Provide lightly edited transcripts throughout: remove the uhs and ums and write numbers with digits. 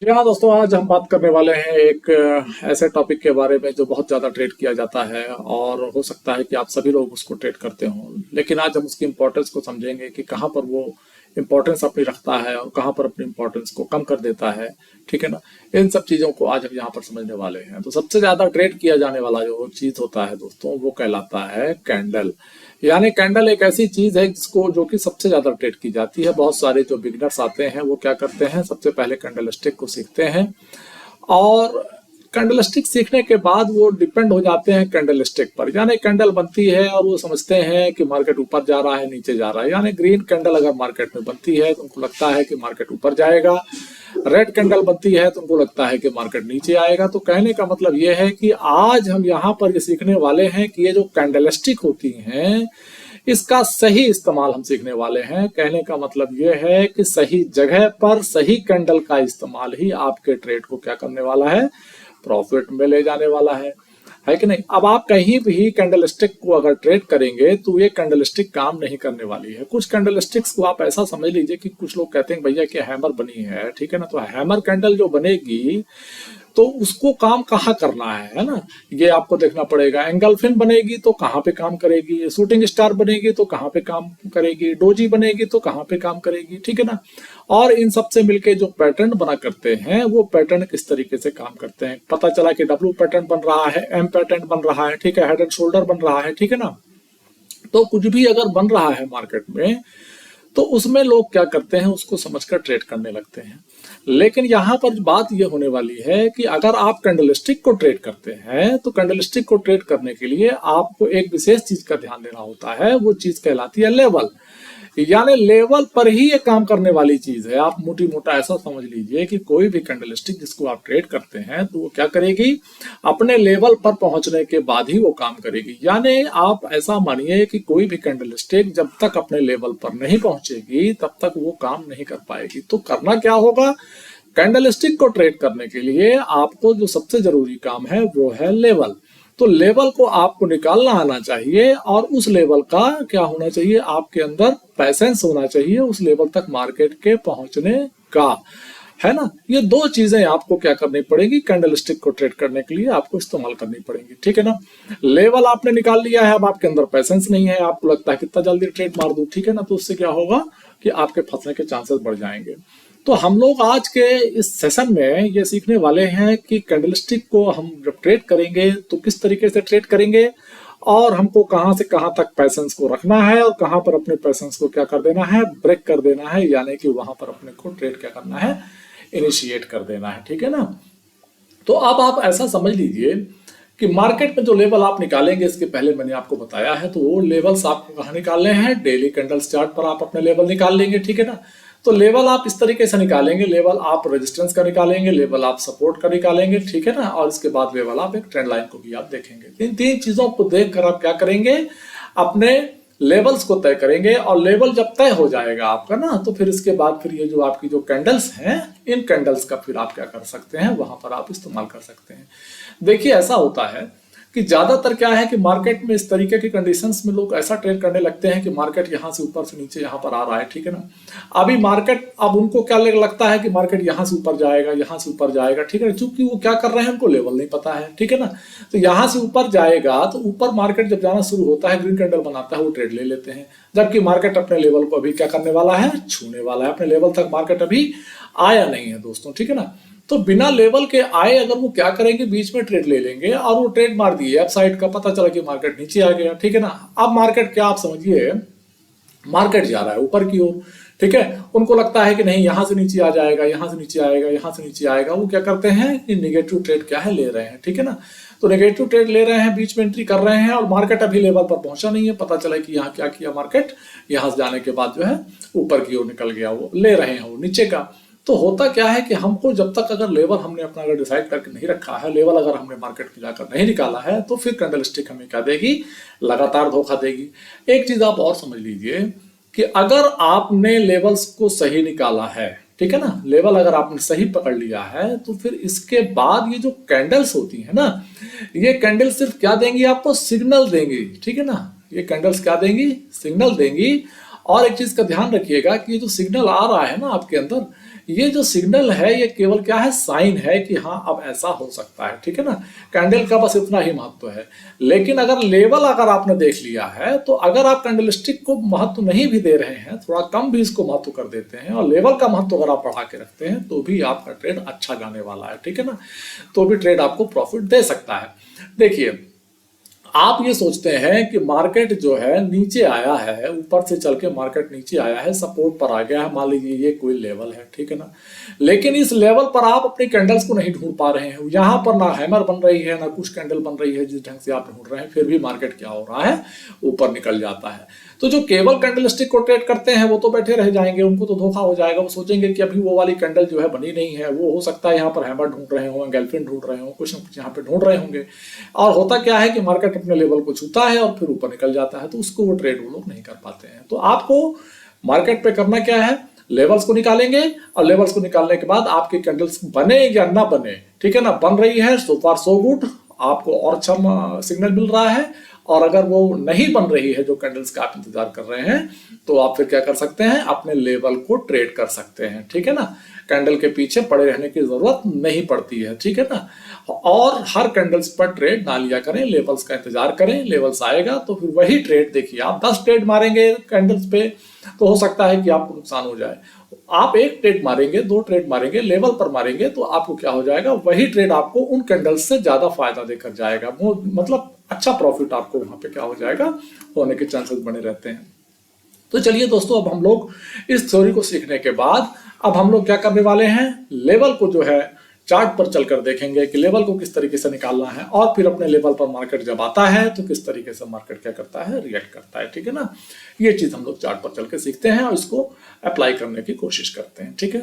जी हाँ दोस्तों, आज हम बात करने वाले हैं एक ऐसे टॉपिक के बारे में जो बहुत ज़्यादा ट्रेड किया जाता है और हो सकता है कि आप सभी लोग उसको ट्रेड करते हों। लेकिन आज हम उसकी इम्पोर्टेंस को समझेंगे कि कहाँ पर वो इम्पोर्टेंस अपनी रखता है और कहाँ पर अपनी इम्पोर्टेंस को कम कर देता है। ठीक है ना। इन सब चीज़ों को आज हम यहाँ पर समझने वाले हैं। तो सबसे ज़्यादा ट्रेड किया जाने वाला जो चीज़ होता है दोस्तों, वो कहलाता है कैंडल। यानी कैंडल एक ऐसी चीज है जिसको जो कि सबसे ज्यादा ट्रेड की जाती है। बहुत सारे जो बिगनर्स आते हैं वो क्या करते हैं, सबसे पहले कैंडल स्टिक को सीखते हैं और कैंडल स्टिक सीखने के बाद वो डिपेंड हो जाते हैं कैंडल स्टिक पर। यानी कैंडल बनती है और वो समझते हैं कि मार्केट ऊपर जा रहा है नीचे जा रहा है। यानी ग्रीन कैंडल अगर मार्केट में बनती है तो उनको लगता है कि मार्केट ऊपर जाएगा, रेड कैंडल बनती है तो उनको लगता है कि मार्केट नीचे आएगा। तो कहने का मतलब ये है कि आज हम यहाँ पर ये सीखने वाले हैं कि ये जो कैंडल स्टिक होती हैं इसका सही इस्तेमाल हम सीखने वाले हैं। कहने का मतलब यह है कि सही जगह पर सही कैंडल का इस्तेमाल ही आपके ट्रेड को क्या करने वाला है, प्रॉफिट में ले जाने वाला है कि नहीं। अब आप कहीं भी कैंडल स्टिक को अगर ट्रेड करेंगे तो ये कैंडल स्टिक काम नहीं करने वाली है। कुछ कैंडल स्टिक्स को आप ऐसा समझ लीजिए कि कुछ लोग कहते हैं भैया कि हैमर बनी है, ठीक है ना। तो हैमर कैंडल जो बनेगी तो उसको काम कहाँ करना है ना, ये आपको देखना पड़ेगा। एंगल्फिन बनेगी तो कहाँ पे काम करेगी, शूटिंग स्टार बनेगी तो कहाँ पे काम करेगी, डोजी बनेगी तो कहाँ पे काम करेगी, ठीक है ना। और इन सबसे मिलके जो पैटर्न बना करते हैं वो पैटर्न किस तरीके से काम करते हैं। पता चला कि डब्ल्यू पैटर्न बन रहा है, एम पैटर्न बन रहा है, ठीक है, हेड एंड शोल्डर बन रहा है, ठीक है ना। तो कुछ भी अगर बन रहा है मार्केट में तो उसमें लोग क्या करते हैं, उसको समझकर ट्रेड करने लगते हैं। लेकिन यहां पर बात यह होने वाली है कि अगर आप कैंडलस्टिक को ट्रेड करते हैं तो कैंडलस्टिक को ट्रेड करने के लिए आपको एक विशेष चीज का ध्यान देना होता है। वो चीज कहलाती है लेवल। यानी लेवल पर ही ये काम करने वाली चीज है। आप मोटी मोटा ऐसा समझ लीजिए कि कोई भी कैंडलस्टिक जिसको आप ट्रेड करते हैं तो वो क्या करेगी, अपने लेवल पर पहुंचने के बाद ही वो काम करेगी। यानी आप ऐसा मानिए कि कोई भी कैंडलस्टिक जब तक अपने लेवल पर नहीं पहुंचेगी तब तक वो काम नहीं कर पाएगी। तो करना क्या होगा, कैंडलस्टिक को ट्रेड करने के लिए आपको जो सबसे जरूरी काम है वो है लेवल। तो लेवल को आपको निकालना आना चाहिए और उस लेवल का क्या होना चाहिए, आपके अंदर पैसेंस होना चाहिए उस लेवल तक मार्केट के पहुंचने का, है ना। ये दो चीजें आपको क्या करनी पड़ेगी, कैंडलस्टिक को ट्रेड करने के लिए आपको इस्तेमाल करनी पड़ेगी, ठीक है ना। लेवल आपने निकाल लिया है, अब आपके अंदर पैसेंस नहीं है, आपको लगता है कितना जल्दी ट्रेड मार दूं, ठीक है ना। तो उससे क्या होगा कि आपके फंसने के चांसेस बढ़ जाएंगे। तो हम लोग आज के इस सेशन में ये सीखने वाले हैं कि कैंडलस्टिक को हम जब ट्रेड करेंगे तो किस तरीके से ट्रेड करेंगे और हमको कहां से कहां तक पैसेंस को रखना है और कहां पर अपने पैसेंस को क्या कर देना है, ब्रेक कर देना है। यानी कि वहां पर अपने को ट्रेड क्या करना है, इनिशिएट कर देना है, ठीक है ना। तो अब आप ऐसा समझ लीजिए कि मार्केट में जो लेवल आप निकालेंगे, इसके पहले मैंने आपको बताया है, तो वो लेवल्स आपको कहाँ निकालने हैं, डेली कैंडल्स चार्ट पर आप अपने लेवल निकाल लेंगे, ठीक है ना। तो लेवल आप इस तरीके से निकालेंगे, लेवल आप रेजिस्टेंस का निकालेंगे, लेवल आप सपोर्ट का निकालेंगे, ठीक है ना। और इसके बाद लेवल आप एक ट्रेंड लाइन को भी आप देखेंगे। इन तीन चीजों को देखकर आप क्या करेंगे, अपने लेवल्स को तय करेंगे। और लेवल जब तय हो जाएगा आपका ना, तो फिर इसके बाद फिर ये जो आपकी जो कैंडल्स हैं, इन कैंडल्स का फिर आप क्या कर सकते हैं, वहां पर आप इस्तेमाल कर सकते हैं। देखिए ऐसा होता है कि ज्यादातर क्या है कि मार्केट में इस तरीके की कंडीशंस में लोग ऐसा ट्रेड करने लगते हैं कि मार्केट यहां से ऊपर से नीचे यहां पर आ रहा है, ठीक है ना। अभी मार्केट, अब उनको क्या लगता है कि मार्केट यहां से ऊपर जाएगा, यहां से ऊपर जाएगा, ठीक है। चूंकि वो क्या कर रहे हैं, उनको लेवल नहीं पता है, ठीक है ना। तो यहां से ऊपर जाएगा तो ऊपर मार्केट जब जाना शुरू होता है, ग्रीन कैंडल बनाता है, वो ट्रेड ले लेते हैं। जबकि मार्केट अपने लेवल को अभी क्या करने वाला है, छूने वाला है। अपने लेवल तक मार्केट अभी आया नहीं है दोस्तों, ठीक है ना। तो बिना लेवल के आए अगर वो क्या करेंगे, बीच में ट्रेड ले लेंगे और वो ट्रेड मार दिए, अप साइड का पता चला कि मार्केट नीचे आ गया, ठीक है ना। अब मार्केट क्या, आप समझिए मार्केट जा रहा है ऊपर की ओर, ठीक है। उनको लगता है कि नहीं यहां से नीचे आ जाएगा, यहां से नीचे आएगा, यहां से नीचे आएगा। वो क्या करते हैं कि निगेटिव ट्रेड क्या है, ले रहे हैं, ठीक है ना। तो नेगेटिव ट्रेड ले रहे हैं, बीच में एंट्री कर रहे हैं और मार्केट अभी लेवल पर पहुंचा नहीं है। पता चला कि यहाँ क्या किया मार्केट, यहां से जाने के बाद जो है ऊपर की ओर निकल गया, वो ले रहे हैं वो नीचे का। तो होता क्या है कि हमको जब तक अगर लेवल हमने अपना अगर डिसाइड करके नहीं रखा है, लेवल अगर हमने मार्केट में जाकर नहीं निकाला है, तो फिर कैंडलस्टिक हमें क्या देगी, लगातार धोखा देगी। एक चीज आप और समझ लीजिए कि अगर आपने लेवल्स को सही निकाला है, ठीक है ना, लेवल अगर आपने सही पकड़ लिया है, तो फिर इसके बाद ये जो कैंडल्स होती है ना, ये कैंडल सिर्फ क्या देंगी, आपको सिग्नल देंगी, ठीक है ना। ये कैंडल्स क्या देंगी, सिग्नल देंगी। और एक चीज का ध्यान रखिएगा कि ये जो सिग्नल आ रहा है ना आपके अंदर, ये जो सिग्नल है ये केवल क्या है, साइन है कि हाँ अब ऐसा हो सकता है, ठीक है ना। कैंडल का बस इतना ही महत्व है। लेकिन अगर लेवल अगर आपने देख लिया है तो अगर आप कैंडलस्टिक को महत्व नहीं भी दे रहे हैं, थोड़ा कम भी इसको महत्व कर देते हैं और लेवल का महत्व अगर आप बढ़ा के रखते हैं तो भी आपका ट्रेड अच्छा जाने वाला है, ठीक है ना। तो भी ट्रेड आपको प्रॉफिट दे सकता है। देखिए, आप ये सोचते हैं कि मार्केट जो है नीचे आया है, ऊपर से चल के मार्केट नीचे आया है, सपोर्ट पर आ गया है, मान लीजिए ये कोई लेवल है, ठीक है ना। लेकिन इस लेवल पर आप अपनी कैंडल्स को नहीं ढूंढ पा रहे हैं, यहाँ पर ना हैमर बन रही है ना कुछ कैंडल बन रही है जिस ढंग से आप ढूंढ रहे हैं, फिर भी मार्केट क्या हो रहा है, ऊपर निकल जाता है। तो जो केवल कैंडलस्टिक को ट्रेड करते हैं वो तो बैठे रह जाएंगे, उनको तो धोखा हो जाएगा। वो सोचेंगे कि अभी वो वाली कैंडल जो है बनी नहीं है, वो हो सकता है यहाँ पर हैमर ढूंढ रहे हो, गर्लफ्रेंड ढूंढ रहे हो, कुछ ना कुछ यहाँ पे ढूंढ रहे होंगे। और होता क्या है कि मार्केट अपने लेवल को छूता है और फिर ऊपर निकल जाता है, तो उसको वो ट्रेड वो लोग नहीं कर पाते हैं। तो आपको मार्केट पे करना क्या है, लेवल्स को निकालेंगे और लेवल्स को निकालने के बाद आपकी कैंडल्स बने या ना बने, ठीक है ना, बन रही है सो फार सो गुड, आपको और अच्छा सिग्नल मिल रहा है। और अगर वो नहीं बन रही है जो कैंडल्स का आप इंतजार कर रहे हैं, तो आप फिर क्या कर सकते हैं, अपने लेवल को ट्रेड कर सकते हैं, ठीक है ना। कैंडल के पीछे पड़े रहने की जरूरत नहीं पड़ती है, ठीक है ना। और हर कैंडल्स पर ट्रेड ना लिया करें, लेवल्स का इंतजार करें, लेवल्स आएगा तो फिर वही ट्रेड, देखिए आप 10 ट्रेड मारेंगे कैंडल्स पे तो हो सकता है कि आपको नुकसान हो जाए। आप एक ट्रेड मारेंगे, 2 ट्रेड मारेंगे, लेवल पर मारेंगे तो आपको क्या हो जाएगा, वही ट्रेड आपको उन कैंडल्स से ज्यादा फायदा देकर जाएगा। वो मतलब अच्छा प्रॉफिट आपको वहां पे क्या हो जाएगा, होने के चांसेस बने रहते हैं। तो चलिए दोस्तों, अब हम लोग इस थ्योरी को सीखने के बाद अब हम लोग क्या करने वाले हैं, लेवल को जो है चार्ट पर चलकर देखेंगे कि लेवल को किस तरीके से निकालना है, और फिर अपने लेवल पर मार्केट जब आता है तो किस तरीके से मार्केट क्या करता है, रिएक्ट करता है, ठीक है ना। ये चीज हम लोग चार्ट पर चल के सीखते हैं और इसको अप्लाई करने की कोशिश करते हैं, ठीक है।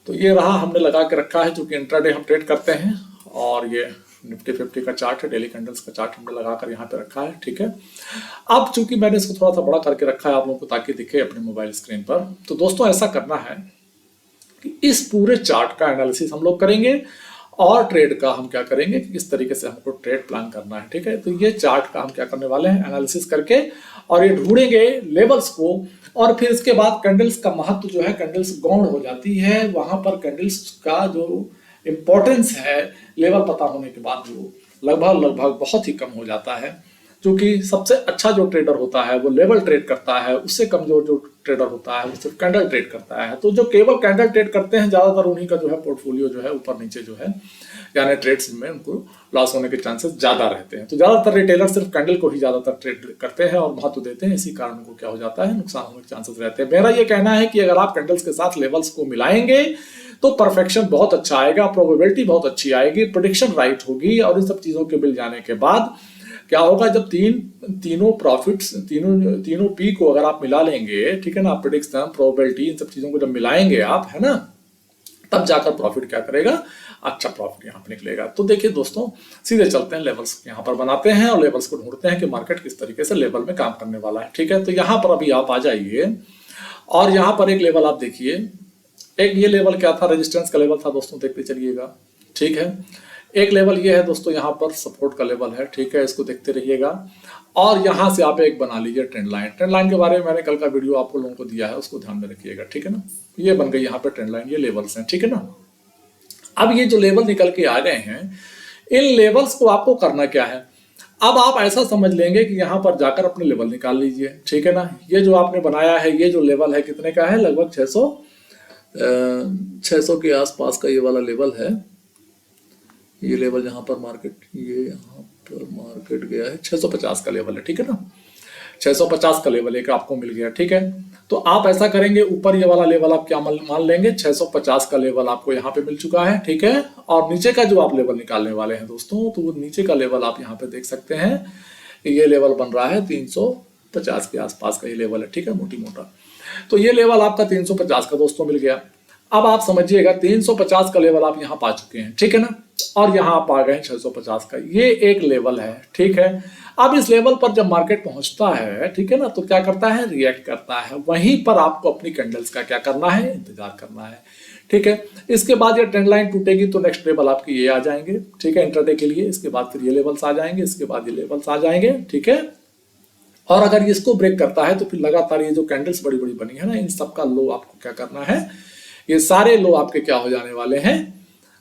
तो ये रहा, हमने लगा के रखा है, क्योंकि इंट्राडे हम ट्रेड करते हैं, और ये निफ्टी 50 का चार्ट है, डेली कैंडल्स का चार्ट हमने लगाकर यहाँ पे रखा है, ठीक है। अब चूंकि मैंने इसको थोड़ा सा बड़ा करके रखा है आप लोगों को ताकि दिखे अपने मोबाइल स्क्रीन पर, तो दोस्तों ऐसा करना है कि इस पूरे चार्ट का एनालिसिस हम लोग करेंगे और ट्रेड का हम क्या करेंगे कि किस तरीके से हमको ट्रेड प्लान करना है, ठीक है। तो ये चार्ट का हम क्या करने वाले हैं, एनालिसिस करके और ये ढूंढेंगे लेवल्स को, और फिर इसके बाद कैंडल्स का महत्व जो है, कैंडल्स गौण हो जाती है, वहां पर कैंडल्स का जो इंपॉर्टेंस है लेवल पता होने के बाद वो लगभग बहुत ही कम हो जाता है। क्योंकि सबसे अच्छा जो ट्रेडर होता है वो लेवल ट्रेड करता है, उससे कमजोर जो ट्रेडर होता है वो सिर्फ कैंडल ट्रेड करता है। तो जो केवल कैंडल ट्रेड करते हैं ज्यादातर उन्हीं का जो है पोर्टफोलियो जो है ऊपर नीचे जो है, यानी ट्रेड्स में उनको लॉस होने के चांसेस ज्यादा रहते हैं। तो ज्यादातर रिटेलर सिर्फ कैंडल को ही ज्यादातर ट्रेड करते हैं और महत्व देते हैं, इसी कारण उनको क्या हो जाता है, नुकसान होने के चांसेस रहते हैं। मेरा ये कहना है कि अगर आप कैंडल्स के साथ लेवल्स को मिलाएंगे तो परफेक्शन बहुत अच्छा आएगा, प्रोबेबिलिटी बहुत अच्छी आएगी, प्रेडिक्शन राइट होगी, और इन सब चीजों के मिल जाने के बाद क्या होगा, जब तीनों प्रॉफिट्स, तीनों पी को अगर आप मिला लेंगे, ठीक है ना, प्रेडिक्शन, प्रोबेबिलिटी, इन सब चीजों को जब मिलाएंगे आप, है ना, तब जाकर प्रॉफिट क्या करेगा, अच्छा प्रॉफिट यहाँ पे निकलेगा। तो देखिए दोस्तों, सीधे चलते हैं, लेवल्स यहाँ पर बनाते हैं और लेवल्स को ढूंढते हैं कि मार्केट किस तरीके से लेवल में काम करने वाला है, ठीक है। तो यहाँ पर अभी आप आ जाइए और यहाँ पर एक लेवल आप देखिए, एक ये लेवल क्या था, रेजिस्टेंस का लेवल था दोस्तों, देखते चलिएगा, ठीक है। एक लेवल ये है दोस्तों, यहाँ पर सपोर्ट का लेवल है, ठीक है, इसको देखते रहिएगा। और यहाँ से आप एक बना लीजिए ट्रेंड लाइन। ट्रेंड लाइन के बारे में मैंने कल का वीडियो आपको लोगों को दिया है, उसको ध्यान में रखिएगा, ठीक है ना। ये बन गई यहाँ पे ट्रेंड लाइन, ये लेवल्स हैं, ठीक है ना। अब ये जो लेवल निकल के आ गए हैं, इन लेवल्स को आपको करना क्या है, अब आप ऐसा समझ लेंगे कि यहाँ पर जाकर अपने लेवल निकाल लीजिए, ठीक है ना। ये जो आपने बनाया है, ये जो लेवल है कितने का है, लगभग 600 के आसपास का ये वाला लेवल है। ये लेवल यहाँ पर मार्केट, ये यहाँ पर मार्केट गया है 650 का लेवल है, ठीक है ना। 650 का लेवल एक आपको मिल गया, ठीक है। तो आप ऐसा करेंगे, ऊपर ये वाला लेवल आप क्या मान लेंगे, 650 का लेवल आपको यहाँ पे मिल चुका है, ठीक है। और नीचे का जो आप लेवल निकालने वाले हैं दोस्तों, तो वो नीचे का लेवल आप यहाँ पे देख सकते हैं, ये लेवल बन रहा है 350 के आसपास का ये लेवल है, ठीक है, मोटी मोटा। तो ये लेवल आपका 350 का दोस्तों मिल गया। अब आप समझिएगा 350 का लेवल आप यहाँ पा चुके हैं, ठीक है ना, और यहाँ आप आ गए 650 का, ये एक लेवल है, ठीक है। अब इस लेवल पर जब मार्केट पहुंचता है, ठीक है ना, तो क्या करता है, रिएक्ट करता है। वहीं पर आपको अपनी कैंडल्स का क्या करना है, इंतजार करना है, ठीक है। इसके बाद ये ट्रेंड लाइन टूटेगी तो नेक्स्ट लेवल आपके ये आ जाएंगे, ठीक है, इंट्राडे के लिए। इसके बाद फिर ये लेवल्स आ जाएंगे, इसके बाद ये लेवल्स आ जाएंगे, ठीक है। और अगर इसको ब्रेक करता है तो फिर लगातार ये जो कैंडल्स बड़ी बड़ी बनी है ना, इन सब का लो आपको क्या करना है, ये सारे लो आपके क्या हो जाने वाले हैं,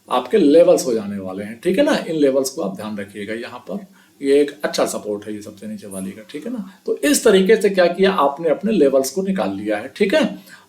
आपके लेवल्स हो जाने वाले हैं, ठीक है ना। इन लेवल्स को आप ध्यान रखिएगा, यहाँ पर ये एक अच्छा सपोर्ट है ये सबसे नीचे वाली का, ठीक है ना। तो इस तरीके से क्या किया आपने, अपने लेवल्स को निकाल लिया है, ठीक है।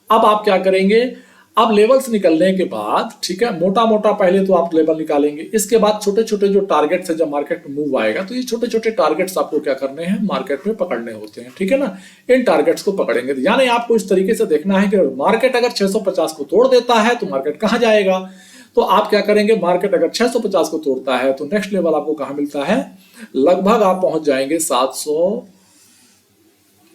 अब आप क्या करेंगे, अब लेवल्स निकलने के बाद, ठीक है, मोटा मोटा पहले तो आप लेवल निकालेंगे, इसके बाद छोटे छोटे जो टारगेट्स है, जब मार्केट में मूव आएगा तो ये छोटे छोटे टारगेट्स आपको क्या करने हैं, मार्केट में पकड़ने होते हैं, ठीक है ना। इन टारगेट्स को पकड़ेंगे, यानी आपको इस तरीके से देखना है कि मार्केट अगर 650 को तोड़ देता है तो मार्केट कहां जाएगा। तो आप क्या करेंगे, मार्केट अगर 650 को तोड़ता है तो नेक्स्ट लेवल आपको कहां मिलता है, लगभग आप पहुंच जाएंगे 700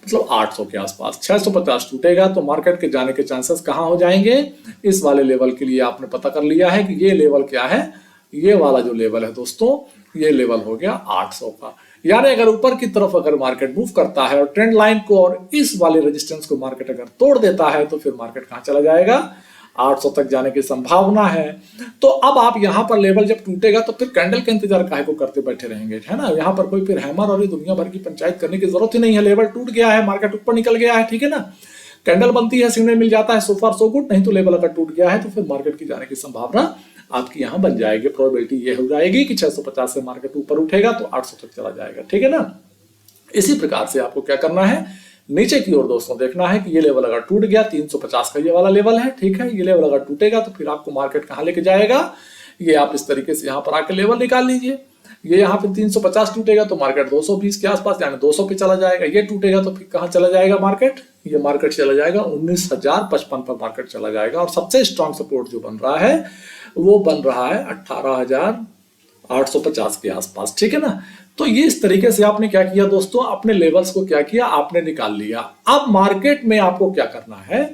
मतलब 800 के आसपास। 650 टूटेगा तो मार्केट के जाने के चांसेस कहां हो जाएंगे, इस वाले लेवल के लिए आपने पता कर लिया है कि ये लेवल क्या है, ये वाला जो लेवल है दोस्तों, ये लेवल हो गया 800 का। यानी अगर ऊपर की तरफ अगर मार्केट मूव करता है और ट्रेंड लाइन को और इस वाले रेजिस्टेंस को मार्केट अगर तोड़ देता है तो फिर मार्केट कहां चला जाएगा, 800 तक जाने की संभावना है। तो अब आप यहां पर लेवल जब टूटेगा तो फिर कैंडल के इंतजार काहे को करते बैठे रहेंगे, है ना। यहां पर कोई फिर हैमर और ये दुनिया भर की पंचायत करने की जरूरत ही नहीं है, लेवल टूट गया है, मार्केट ऊपर निकल गया है, ठीक है ना। कैंडल बनती है, सिग्नल मिल जाता है, सो फार सो गुड। नहीं तो लेवल अगर टूट गया है तो फिर मार्केट की जाने की संभावना आपकी यहां बन जाएगी, प्रोबेबिलिटी ये हो जाएगी कि 650 से मार्केट ऊपर उठेगा तो 800 तक चला जाएगा, ठीक है ना। इसी प्रकार से आपको क्या करना है, नीचे की ओर दोस्तों देखना है कि ये लेवल अगर टूट गया, 350 का ये वाला लेवल है, ठीक है, ये लेवल अगर टूटेगा तो फिर आपको मार्केट कहां लेके जाएगा, ये आप इस तरीके से यहां पर आके लेवल निकाल लीजिए। ये यहाँ पे 350 टूटेगा तो मार्केट 220 के आसपास यानी 200 पे चला जाएगा। ये टूटेगा तो फिर कहां चला जाएगा मार्केट, ये मार्केट चला जाएगा 19,055 पर मार्केट चला जाएगा। और सबसे स्ट्रॉन्ग सपोर्ट जो बन रहा है वो बन रहा है 18,850 के आसपास, ठीक है ना। तो ये इस तरीके से आपने क्या किया दोस्तों, अपने लेवल्स को क्या किया, आपने निकाल लिया। अब मार्केट में आपको क्या करना है,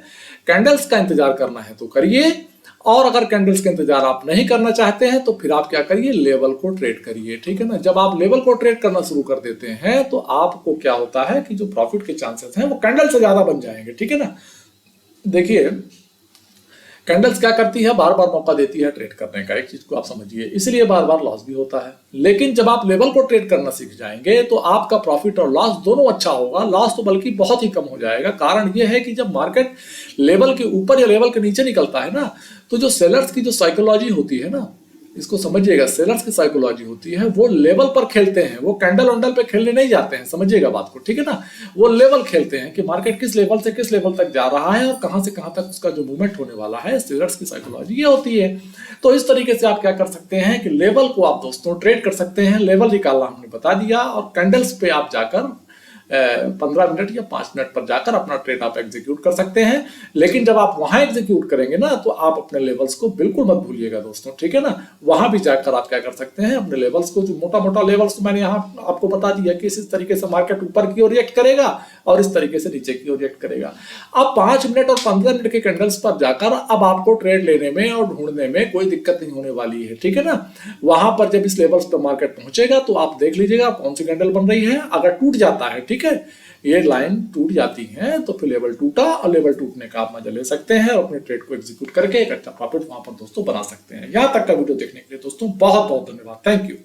कैंडल्स का इंतजार करना है तो करिए, और अगर कैंडल्स का इंतजार आप नहीं करना चाहते हैं तो फिर आप क्या करिए, लेवल को ट्रेड करिए, ठीक है ना। जब आप लेवल को ट्रेड करना शुरू कर देते हैं तो आपको क्या होता है कि जो प्रॉफिट के चांसेस हैं वो कैंडल से ज्यादा बन जाएंगे, ठीक है ना। देखिए कैंडल्स क्या करती है, बार बार मौका देती है ट्रेड करने का, एक चीज को आप समझिए, इसलिए बार बार लॉस भी होता है। लेकिन जब आप लेवल को ट्रेड करना सीख जाएंगे तो आपका प्रॉफिट और लॉस दोनों अच्छा होगा, लॉस तो बल्कि बहुत ही कम हो जाएगा। कारण यह है कि जब मार्केट लेवल के ऊपर या लेवल के नीचे निकलता है ना, तो जो सेलर्स की जो साइकोलॉजी होती है ना, इसको समझिएगा, सेलर्स की साइकोलॉजी होती है, वो लेवल पर खेलते हैं, वो कैंडल वंडल पे खेलने नहीं जाते हैं, समझिएगा बात को, ठीक है ना। वो लेवल खेलते हैं कि मार्केट किस लेवल से किस लेवल तक जा रहा है और कहां से कहां तक उसका जो मूवमेंट होने वाला है, सेलर्स की साइकोलॉजी ये होती है। तो इस तरीके से आप क्या कर सकते हैं कि लेवल को आप दोस्तों ट्रेड कर सकते हैं, लेवल निकालना हमने बता दिया, और कैंडल्स पे आप जाकर 15 मिनट या 5 मिनट पर जाकर अपना ट्रेड आप एग्जीक्यूट कर सकते हैं। लेकिन जब आप वहां एग्जीक्यूट करेंगे ना तो आप अपने लेवल्स को बिल्कुल मत भूलिएगा दोस्तों, ठीक है ना। वहां भी जाकर आप क्या कर सकते हैं, अपने लेवल्स को, जो मोटा मोटा लेवल्स को मैंने यहाँ आपको बता दिया कि इस तरीके से मार्केट ऊपर की ओर रिएक्ट करेगा और इस तरीके से नीचे की ओर रिएक्ट करेगा। अब 5 मिनट और 15 मिनट के कैंडल्स पर जाकर अब आपको ट्रेड लेने में और ढूंढने में कोई दिक्कत नहीं होने वाली है, ठीक है ना। वहां पर जब इस लेवल्स पर मार्केट पहुंचेगा तो आप देख लीजिएगा कौन सी कैंडल बन रही है। अगर टूट जाता है, ठीक है, ये लाइन टूट जाती है तो फिर लेवल टूटा, और लेवल टूटने का आप मजा ले सकते हैं और अपने ट्रेड को एग्जीक्यूट करके एक अच्छा प्रॉफिट वहां पर दोस्तों बना सकते हैं। यहां तक का वीडियो देखने के लिए दोस्तों बहुत बहुत धन्यवाद, थैंक यू।